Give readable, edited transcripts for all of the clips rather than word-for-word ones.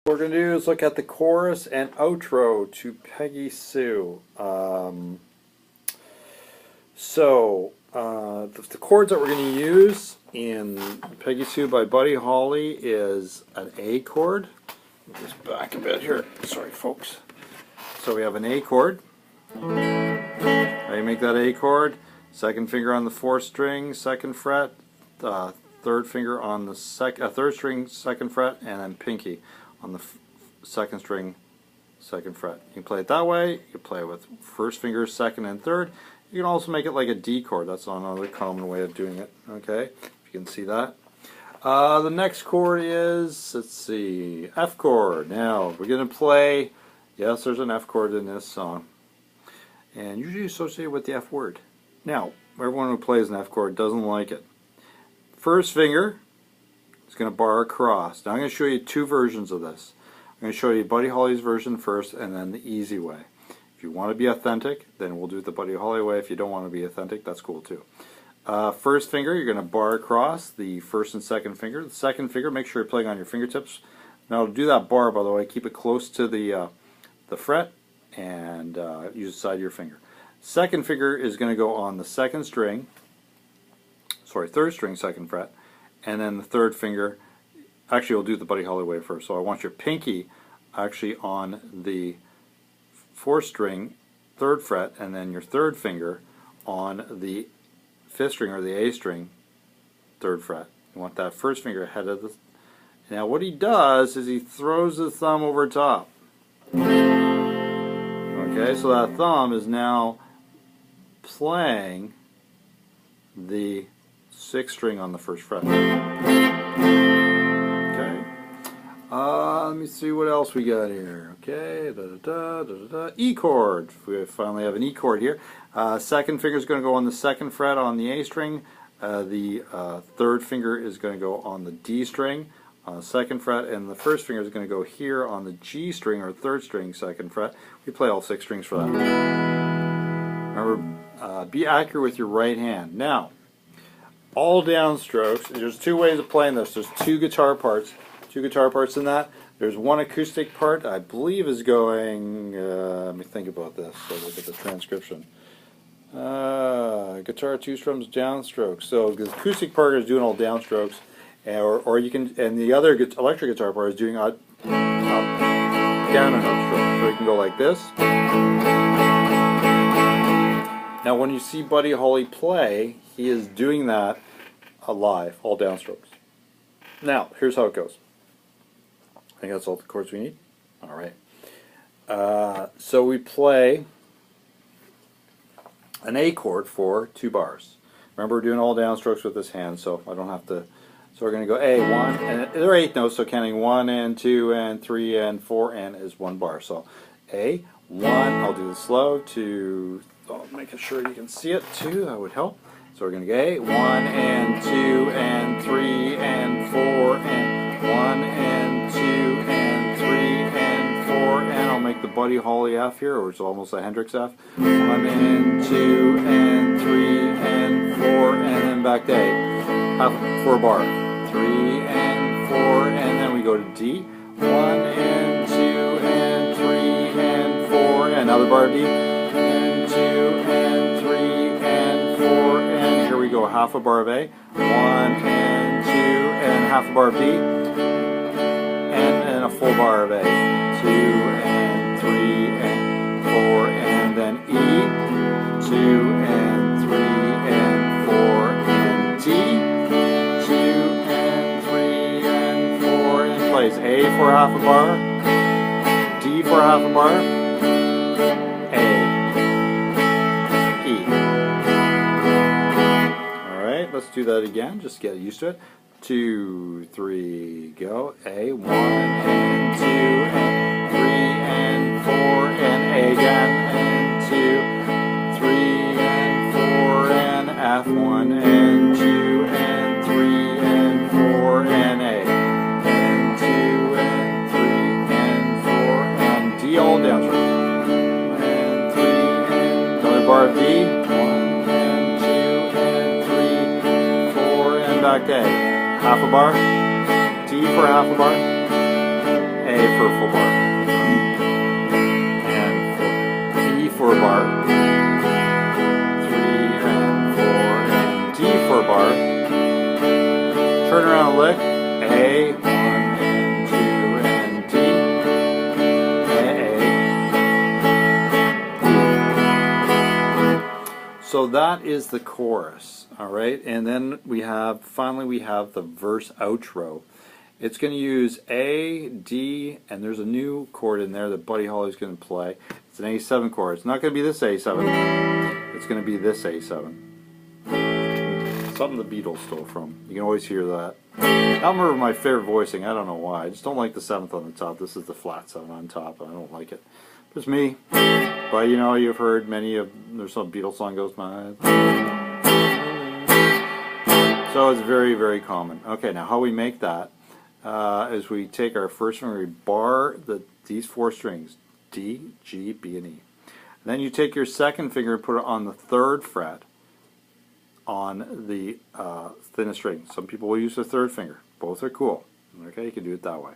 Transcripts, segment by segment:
What we're going to do is look at the chorus and outro to Peggy Sue. The chords that we're going to use in Peggy Sue by Buddy Holly is an A chord. Let me just back a bit here. Sorry, folks. So we have an A chord. How you make that A chord? Second finger on the fourth string, second fret, third finger on the third string, second fret, and then pinky on the second string, second fret. You can play it that way. You can play it with first finger, second, and third. You can also make it like a D chord. That's another common way of doing it. Okay, if you can see that. The next chord is, let's see, F chord. Now we're going to play. Yes, there's an F chord in this song, and usually associated with the F word. Now, everyone who plays an F chord doesn't like it. First finger is going to bar across. Now I'm going to show you two versions of this. I'm going to show you Buddy Holly's version first and then the easy way. If you want to be authentic, then we'll do it the Buddy Holly way. If you don't want to be authentic, that's cool too. First finger, you're going to bar across the first and second finger. The second finger, make sure you're playing on your fingertips. Now to do that bar, by the way, keep it close to the fret and use the side of your finger. Second finger is going to go on the second string, third string, second fret, and then the third finger, actually we'll do the Buddy Holly way first. So I want your pinky actually on the fourth string, third fret, and then your third finger on the fifth string or the A string, third fret. You want that first finger ahead of the... Now what he does is he throws the thumb over top. Okay, so that thumb is now playing the sixth string on the first fret. Okay. Let me see what else we got here. Okay, E chord. We finally have an E chord here. Second finger is going to go on the second fret on the A string. The third finger is going to go on the D string on the second fret, and the first finger is going to go here on the G string or third string, second fret. We play all six strings for that. Remember, be accurate with your right hand. Now, all downstrokes. There's two ways of playing this. There's two guitar parts in that. There's one acoustic part, I believe, is going. Let me think about this. So look at the transcription. Guitar two strums downstrokes. So the acoustic part is doing all downstrokes, or you can, and the other electric guitar part is doing down and upstroke. So you can go like this. Now when you see Buddy Holly play, he is doing that live, all downstrokes. Now, here's how it goes. I think that's all the chords we need. Alright. So we play an A chord for 2 bars. Remember, we're doing all downstrokes with this hand, so I don't have to... So we're going to go A, 1, and there are 8 notes, so counting 1 and 2 and 3 and 4 and is 1 bar. So A, 1, I'll do the slow, 2, making sure you can see it too, that would help. So we're going to go A, 1 and 2 and 3 and 4 and 1 and 2 and 3 and 4, and I'll make the Buddy Holly F here, or it's almost a Hendrix F. 1 and 2 and 3 and 4, and then back to A. Half 4 bar. 3 and 4, and then we go to D. 1 and 2 and 3 and 4, and another bar of D. And 2 and 3 and 4, and here we go, half a bar of A. 1 and 2 and half a bar of D. And a full bar of A. 2 and 3 and 4, and then E. 2 and 3 and 4, and D. 2 and 3 and 4, and plays A for half a bar, D for half a bar, A, E. Alright, let's do that again, just get used to it. 2, 3, go. A, 1 and 2 and 3 and 4 and A again, and 2, 3 and 4 and F, 1 and 2 and 3 and 4 and A, and 2 and 3 and 4 and D, all down, and 3 and another bar of D, 1 and 2 and 3, 4 and back to A. Half a bar, D for half a bar, A, for a full bar, and E for a bar, 3 and 4, and D for a bar. Turn around and lick, A, 1 and 2 and D, A. So that is the chorus, all right? And then finally we have the verse outro. It's going to use A, D, and there's a new chord in there that Buddy Holly's going to play. It's an A7 chord. It's not going to be this A7. It's going to be this A7. Something the Beatles stole from. You can always hear that. I don't remember my favorite voicing. I don't know why. I just don't like the 7th on the top. This is the flat 7 on top. I don't like it. It's me. But you know, you've heard there's some Beatles song goes my. So it's very, very common. Okay, now how we make that is we take our first finger, we bar these 4 strings, D, G, B, and E. Then you take your second finger and put it on the 3rd fret on the thinnest string. Some people will use the 3rd finger. Both are cool. Okay, you can do it that way.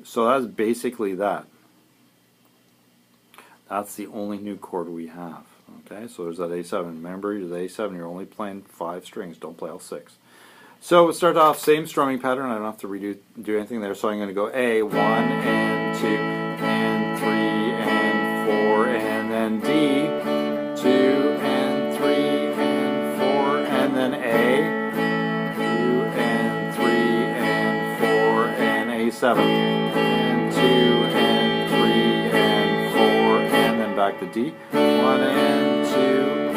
So that's basically that. That's the only new chord we have. Okay, so there's that A7. Remember, the A7, you're only playing 5 strings. Don't play all 6. So we'll start off same strumming pattern. I don't have to do anything there. So I'm going to go A, 1 and 2 and 3 and 4, and then D, 2 and 3 and 4, and then A, 2 and 3 and 4, and A7, and 2 and 3 and 4, and then back to D, 1 and 2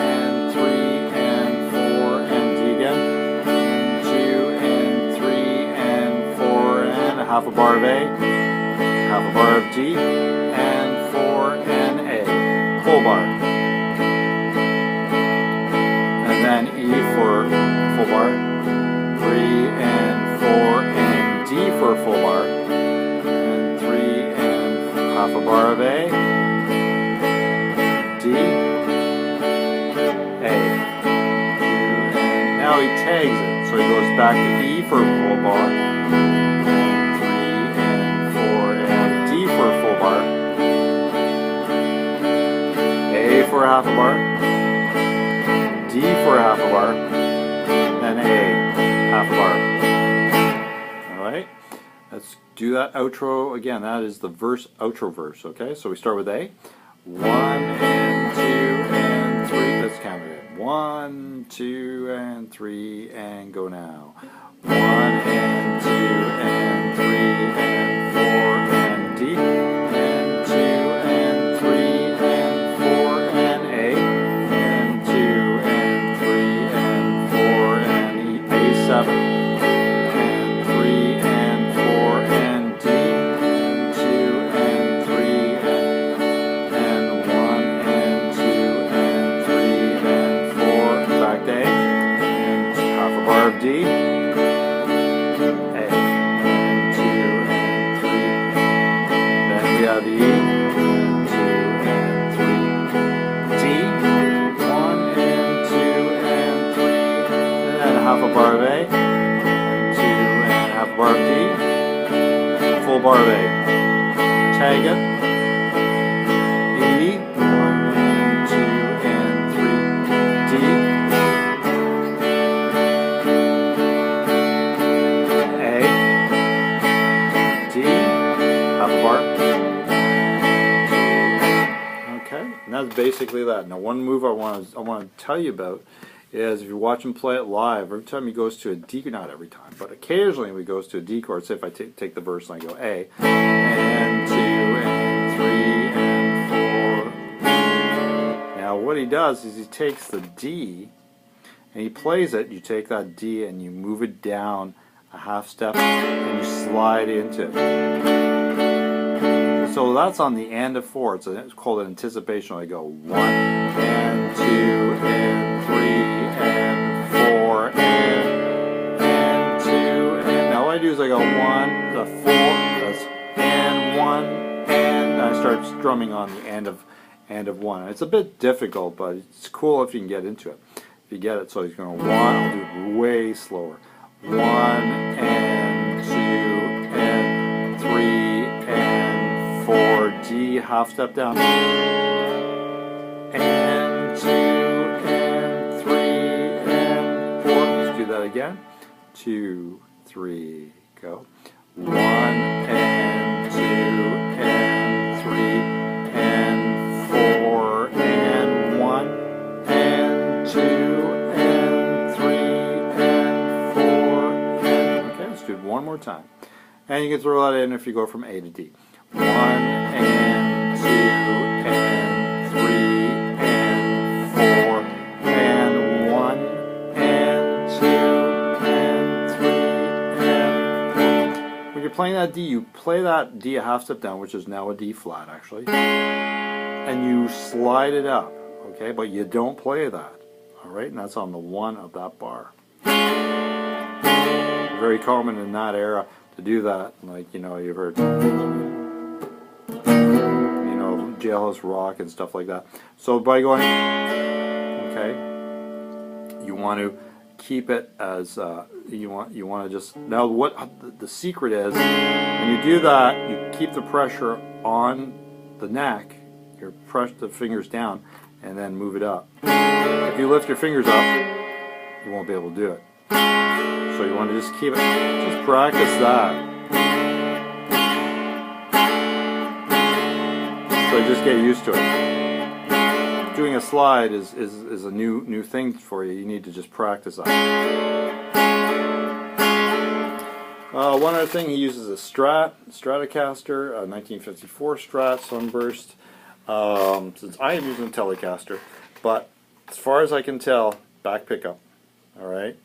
and 3 and 4, and D again, and 2 and 3 and 4, and a half a bar of A, half a bar of D, and 4 and A, full bar. And then E for full bar, 3 and 4 and D for a full bar, and 3 and half a bar of A, D, A. And now he tags it, so he goes back to E for a full bar, and 3 and 4 and D for a full bar, A for a half a bar, D for a half a bar, and A, half a bar. Alright, let's do that outro again. That is the verse, outro verse, okay? So we start with A. 1 and 2 and 3, let's count it. 1, 2 and 3, and go now. 1 and 2 and 3 and 4 and D, and 2 and 3 and 4 and A, and 2 and 3 and 4 and E, A7, and 3 and 4 and D, and 2 and 3 and 1 and 2 and 3 and 4, back to A, and half a bar of D, A, and 2 and 3, then we have E, and 2 and 3, D, 1 and 2 and 3, and half a bar of A, and 2 and half a bar of D, full bar of A, tag it, E, 1 and 2 and 3, D, A, D, half a bar. Okay, and that's basically that. Now one move I want to tell you about is if you watch him play it live, every time he goes to a D, not every time, but occasionally when he goes to a D chord, say if I take the verse and I go A, and 2 and 3 and 4. Now what he does is he takes the D and he plays it. You take that D and you move it down a half step and you slide into it. So that's on the end of 4. It's called an anticipation. I go 1 and 2 and 3 and 4 and 2 and now what I do is I go 1 to 4, that's and 1 and I start strumming on the end of 1. It's a bit difficult, but it's cool if you can get into it. If you get it, so he's going 1. I'll do it way slower. 1 and 2 and half step down. And 2 and 3 and 4. Let's do that again. 2, 3, go. 1 and 2 and 3 and 4 and 1 and 2 and 3 and 4 and, okay, let's do it one more time. And you can throw that in if you go from A to D. 1 and 2 and 3 and 4 and 1 and 2 and 3 and 4. When you're playing that D, you play that D a half step down, which is now a D flat actually, and you slide it up, okay? But you don't play that, all right? And that's on the 1 of that bar. Very common in that era to do that, like, you know, you've heard, you know, Jailhouse Rock and stuff like that. So by going, okay, you want to keep it as you want to just, now what the secret is, when you do that, you keep the pressure on the neck, you press the fingers down and then move it up. If you lift your fingers up, you won't be able to do it. So you want to just keep it, just practice that. So just get used to it. Doing a slide is a new thing for you. You need to just practice that. One other thing, he uses a Stratocaster, a 1954 Strat Sunburst. Since I am using a Telecaster, but as far as I can tell, back pickup. All right.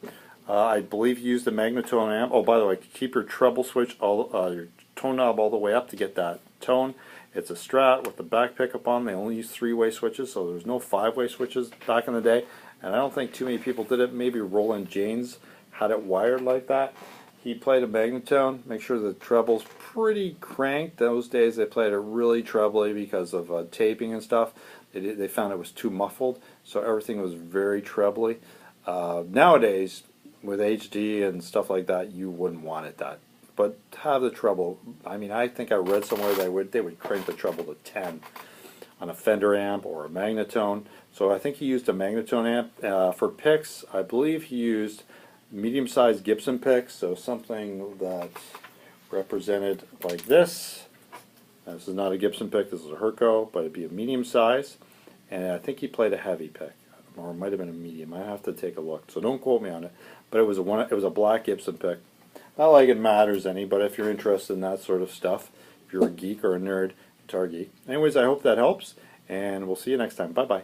I believe he used a magnetone amp. Oh, by the way, keep your treble switch, your tone knob all the way up to get that tone. It's a Strat with the back pickup on. They only use 3-way switches, so there's no 5-way switches back in the day. And I don't think too many people did it. Maybe Roland James had it wired like that. He played a magnetone. Make sure the treble's pretty cranked. Those days they played it really trebly because of taping and stuff. They found it was too muffled, so everything was very trebly. Nowadays, with HD and stuff like that, you wouldn't want it that. But have the treble. I mean, I think I read somewhere that they would crank the treble to 10 on a Fender amp or a magnetone. So I think he used a magnetone amp. For picks, I believe he used medium-sized Gibson picks, so something that represented like this. Now, this is not a Gibson pick, this is a Herco, but it'd be a medium size. And I think he played a heavy pick, or it might have been a medium. I have to take a look, so don't quote me on it. But it was a black Gibson pick. Not like it matters any, but if you're interested in that sort of stuff, if you're a geek or a nerd, guitar geek. Anyways, I hope that helps, and we'll see you next time. Bye-bye.